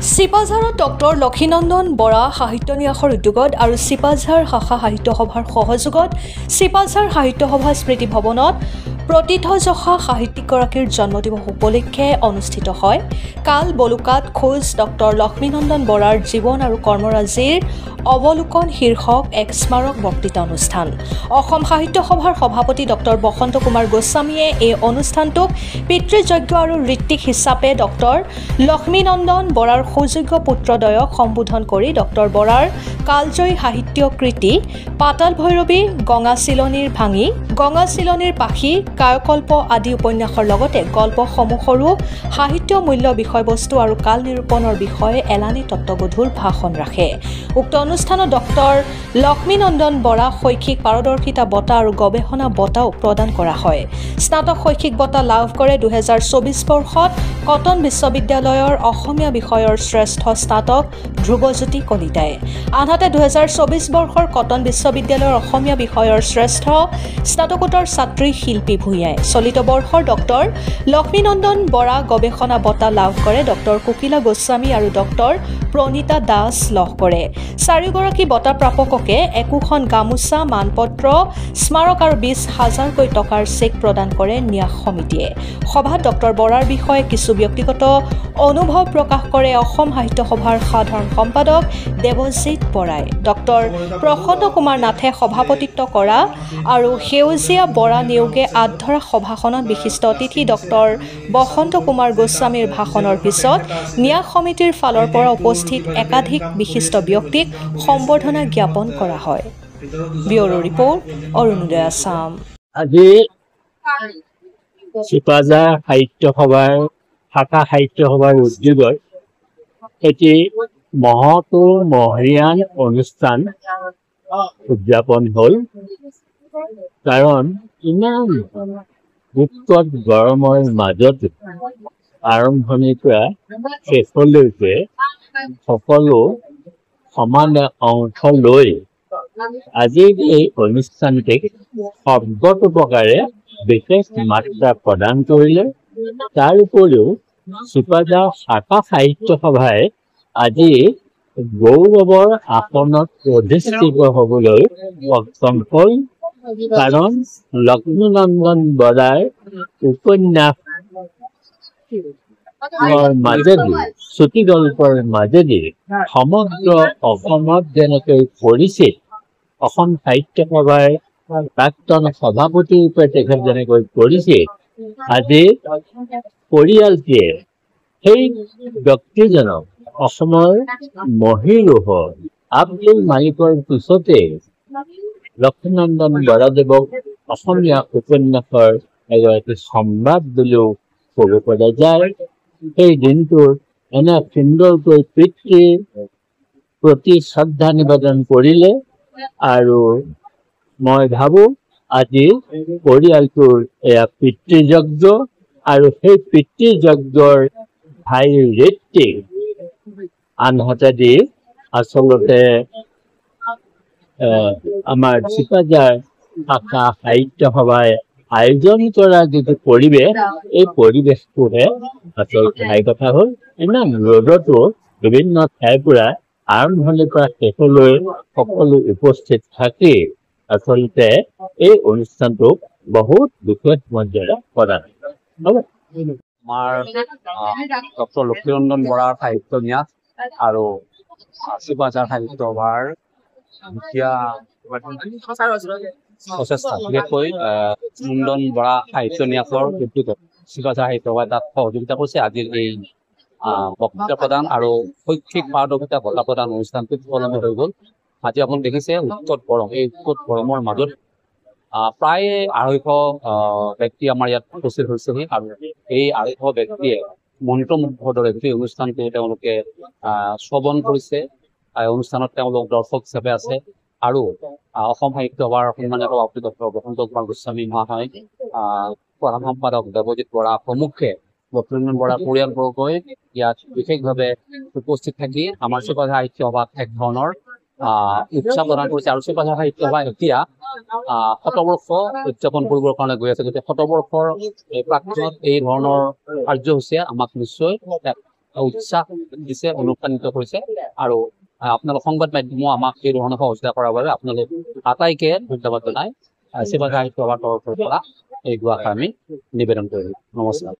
চিপাঝাৰত doctor Lakshminandan Bora সাহিত্য ন্যাসৰ উদ্যোগত আৰু চিপাঝাৰ শাখা সাহিত্য সভাৰ সহযোগত চিপাঝাৰ সাহিত্য সভা স্মৃতি ভৱনত প্ৰতিথযশা সাহিত্যিকগৰাকীৰ জন্মদিবস উপলক্ষে অনুষ্ঠিত হয় কাল বলুকাত খোজ ডক্টৰ লক্ষ্মীনন্দন বৰাৰ জীৱন আৰু কৰ্মৰাজিৰ অৱলোকন শীৰ্ষক এক স্মাৰক বক্তৃতা অনুষ্ঠান। অসম সাহিত্য সভাৰ সভাপতি ডক্টৰ বসন্ত কুমাৰ গোস্বামীয়ে এই অনুষ্ঠানটোক পিতৃযজ্ঞ আৰু ঋত্বিক হিচাপে ডক্টৰ লক্ষ্মীনন্দন বৰাৰ সুযোগ্য পুত্ৰদ্বয়ক সম্বোধন কৰি ডক্টৰ বৰাৰ কালজয়ী সাহিত্য কৃতি পাতাল ভৈৰৱী, গঙা চিলনীৰ ভাঙি, গঙা চিলনীৰ পাখি, কায়কল্প আদি উপন্যাসৰ লগতে গল্পসমূহৰো সাহিত্য মূল্য বিষয়বস্তু আৰু কাল নিৰূপণৰ বিষয়ে এলানি তত্ত্বগধুৰ ভাষণ ৰাখে। উক্ত অনুষ্ঠানত ডক্টৰ লক্ষ্মীনন্দন বৰা শৈক্ষিক পাৰদৰ্শিতা বঁটা আৰু গৱেষণা বঁটাও প্ৰদান কৰা হয়। স্নাতক শৈক্ষিক বঁটা লাভ কৰে 2024 বৰ্ষত কটন বিশ্ববিদ্যালয়ৰ অসমীয়া বিষয়ৰ শ্ৰেষ্ঠ স্নাতক ধ্ৰুৱজ্যোতি কলিতাই। আনহাতে 2024 বৰ্ষৰ কটন বিশ্ববিদ্যালয়ৰ অসমীয়া বিষয়ৰ শ্ৰেষ্ঠ স্নাতকোত্তৰ ছাত্ৰী শিল্পী ভূঞাই। চলিত বৰ্ষৰ ডক্টৰ লক্ষ্মীনন্দন বৰা গৱেষণা বঁটা লাভ কৰে ডক্টৰ কোকিলা গোস্বামী আৰু ডক্টৰ প্ৰণীতা দাস লাভ কৰে। চাৰিগৰাকী বঁটা প্ৰাপককে একোখন গামোচা, মানপত্ৰ, স্মাৰক আৰু 20,000কৈ টকাৰ চেক প্ৰদান কৰে ন্যাস সমিতিয়ে। সভাত ডক্টৰ বৰাৰ বিষয়ে কিছু ব্যক্তিগত অনুভৱ প্ৰকাশ কৰে অসম সাহিত্য সভাৰ সাধাৰণ সম্পাদক দেৱজিৎ বৰাই। ডক্টৰ প্ৰসন্ন কুমাৰ নাথে সভাপতিত্ব কৰা আৰু সেউজীয়া বৰা নেওগে আধৰা সভাখনত বিশিষ্ট অতিথি ডক্টৰ বসন্ত কুমাৰ গোস্বামীৰ ভাষণৰ পিছত ন্যাস সমিতিৰ ফালৰ পৰা উপস্থিত একাধিক বিশিষ্ট ব্যক্তিক সম্বৰ্ধনা জ্ঞাপন কৰা হয়। Bureau report, Arunodoi Assam. আজি চিপাঝাৰ সাহিত্য সভাৰ শাখা সাহিত্য সভাৰ উদ্যোগত এটি মহৰীয়ান অনুষ্ঠান উদযাপন হ'ল। কাৰণ ইমান উৎকট গৰমৰ মাজত আৰম্ভণিৰ পৰা শেষলৈকে সকলো সমানে অংশ লৈ আজিৰ এই অনুষ্ঠানটিক সৰ্বতোপ্ৰকাৰে বিশেষ মাত্ৰা প্ৰদান কৰিলে। তাৰ উপৰিও চিপাঝাৰ শাখা সাহিত্য সভাই আজি গৌৰৱৰ আসনত অধিষ্ঠিত হ'বলৈ সক্ষম হ'ল। কাৰণ লক্ষ্মীনন্দন বৰাৰ উপন্যাস মাজেদি, চুটিগল্পৰ মাজেদি সমগ্ৰ অসমত যেনেকৈ পৰিচিত, অসম সাহিত্য সভাৰ প্ৰাক্তন সভাপতি ৰূপে তেখেত যেনেকৈ পৰিচিত, আজি পৰিয়ালটিয়ে সেই ব্যক্তিজনক অসমৰ মহীৰূহ আব্দুল মালিকৰ পিছতে লক্ষ্মীনন্দন বৰাদেৱক অসমীয়া উপন্যাসৰ এগৰাকী সম্ৰাট বুলিও ক'ব পৰা যায়। সেই দিনটোৰ এনে সুন্দৰকৈ পিতৃৰ প্ৰতি শ্ৰদ্ধা নিবেদন কৰিলে আৰু মই ভাবোঁ আজি পৰিয়ালটোৰ এয়া পিতৃযজ্ঞ আৰু সেই পিতৃযজ্ঞৰ ভাই ঋত্বিক আনহাতেদি আচলতে আমাৰ চিপাঝাৰ শাখা সাহিত্য সভাই আয়োজন কৰা যিটো পৰিৱেশ, এই পৰিৱেশটোহে আচলতে ঘাই কথা হ'ল। ইমান ৰ'দতো বিভিন্ন ঠাইৰ পৰা আৰম্ভণিৰ পৰা শেষলৈ সকলো উপস্থিত থাকি আচলতে এই অনুষ্ঠানটোক বহুত বিশেষ মৰ্যাদা প্ৰদান হ'ব। আমাৰ ডক্টৰ লক্ষ্মীনন্দন বৰাৰ সাহিত্য ন্যাস আৰু চিপাঝাৰ সাহিত্য সভাৰ মুখীয়া প্ৰচেষ্টা, বিশেষকৈ নন্দন বৰা সাহিত্য ন্যাসৰ উদ্যোগত চিপাঝাৰ সাহিত্য সভাই তাত সহযোগিতা কৰিছে। আজিৰ এই বক্তৃতা প্ৰদান আৰু শৈক্ষিক পাৰদৰ্শিতা বঁটা প্ৰদান অনুষ্ঠানটো সুকলমে হৈ গ'ল। আজি আপুনি দেখিছে উৎকট গৰম, এই উৎকট গৰমৰ মাজত প্ৰায় 250 ব্যক্তি আমাৰ ইয়াত উপস্থিত হৈছেহি আৰু এই 250 ব্যক্তিয়ে মন্ত্ৰমুগ্ধৰ দৰে গোটেই অনুষ্ঠানটো তেওঁলোকে শ্ৰৱণ কৰিছে। অনুষ্ঠানত তেওঁলোক দৰ্শক হিচাপে আছে আৰু অসম সাহিত্য সভাৰ সন্মানীয় সভাপতি ডক্টৰ বসন্ত কুমাৰ গোস্বামী মহাশয়, প্ৰধান সম্পাদক দেৱজিৎ বৰা প্ৰমুখ্যে লক্ষ্মীনন্দন বৰাৰ পৰিয়ালবৰ্গই ইয়াত বিশেষভাৱে উপস্থিত থাকি আমাৰ চিপাঝাৰ সাহিত্য সভাক এক ধৰণৰ উৎসাহ প্ৰদান কৰিছে। আৰু চিপাঝাৰ সাহিত্য সভা এতিয়া শতবৰ্ষ উদযাপন কৰিবৰ কাৰণে গৈ আছে। গতিকে শতবৰ্ষৰ প্ৰাক্তনত এই ধৰণৰ কাৰ্যসূচীয়ে আমাক নিশ্চয় উৎসাহ দিছে, অনুপ্ৰাণিত কৰিছে। আৰু আপোনালোক সংবাদ মাধ্যমো আমাক এই ধৰণৰ সহযোগিতা কৰাৰ বাবে আপোনালোক আটাইকে ধন্যবাদ জনাই চিপাঝাৰ সাহিত্য সভাৰ তৰফৰ পৰা এই দুআষাৰ আমি নিবেদন কৰিলোঁ। নমস্কাৰ।